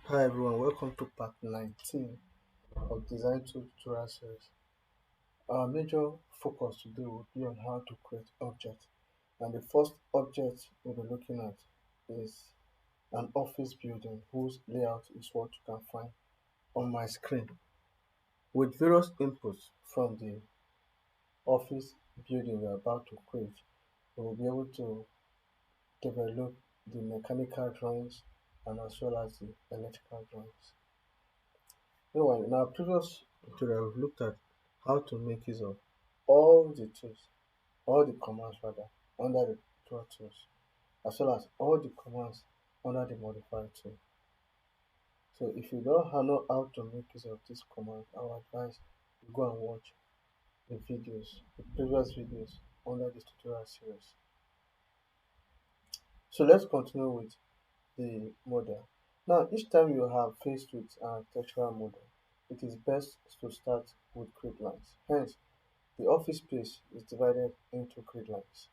Hi everyone, welcome to part 19 of Design Tutorial Series. Our major focus today will be on how to create objects. And the first object we'll be looking at is an office building whose layout is what you can find on my screen. With various inputs from the office building we're about to create, we will be able to develop the mechanical drawings and as well as the electrical drawings. Meanwhile, in our previous tutorial, we've looked at how to make use of all the tools, all the commands rather, under the draw tools, as well as all the commands under the modify tool. So if you don't know how to make use of this command, I would advise you go and watch the previous videos under this tutorial series. So let's continue with the model. Now, each time you have faced with an architectural model, it is best to start with grid lines. Hence, the office space is divided into grid lines.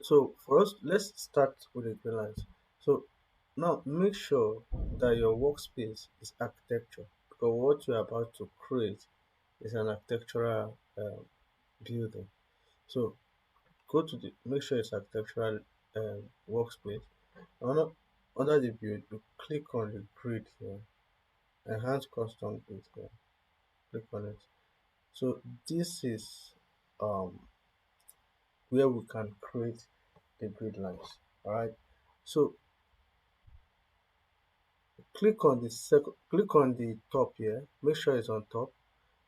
So for us, let's start with the grid lines. So now make sure that your workspace is architecture because what you're about to create is an architectural building. So go to the make sure it's architectural workspace. Under the build, you click on the grid here, enhance custom grid here, click on it. So this is where we can create the grid lines. Alright. So click on the top here, make sure it's on top.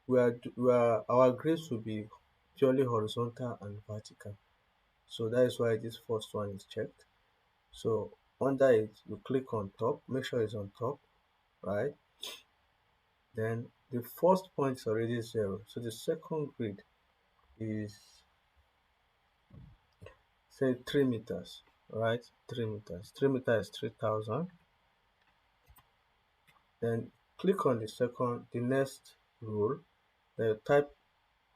Our grids will be purely horizontal and vertical. So that is why this first one is checked. So under it, you click on top, make sure it's on top, right? Then the first point is already 0. So the second grid is say 3 meters, right? 3 meters. 3 meters is 3000. Then click on the next rule. Then type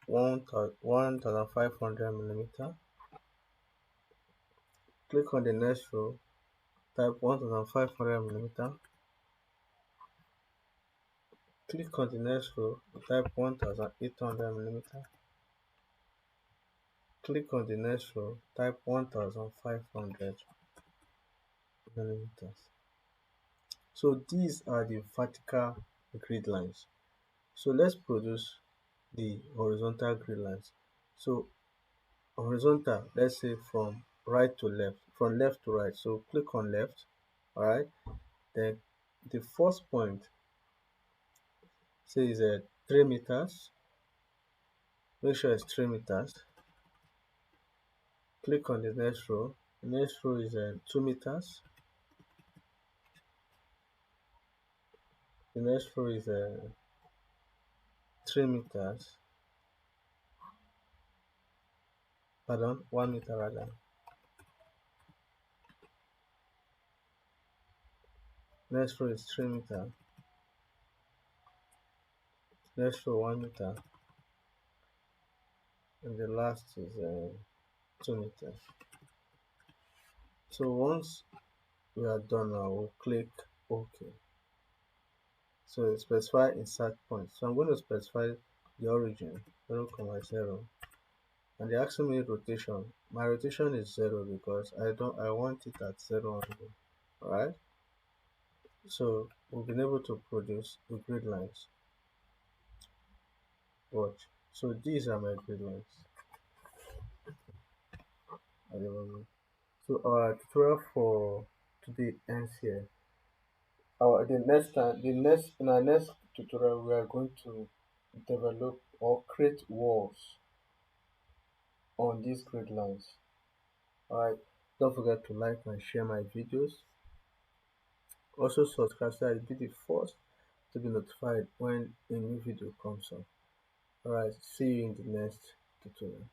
1500 millimeter. Click on the next row, type 1500 millimeter. Click on the next row, type 1800 millimeter. Click on the next row, type 1500 millimeters. So these are the vertical grid lines. So let's produce the horizontal grid lines. So horizontal, let's say from right to left, from left to right. So click on left, all right. Then the first point says 3 meters. Make sure it's 3 meters. Click on the next row. The next row is 2 meters. The next row is 3 meters. Pardon, 1 meter rather. Next row is 3 meters. Next row 1 meter. And the last is 2 meters. So once we are done now, we'll click OK. So specify insert point. So I'm going to specify the origin 0,0, and they're asking me rotation. My rotation is 0 because I want it at 0 angle. Alright. So we've been able to produce the grid lines. Watch. So these are my grid lines at the moment. So our tutorial for today ends here. In our next tutorial, we are going to develop or create walls on these grid lines. Alright, don't forget to like and share my videos. Also subscribe so that you'll be the first to be notified when a new video comes up. Alright, see you in the next tutorial.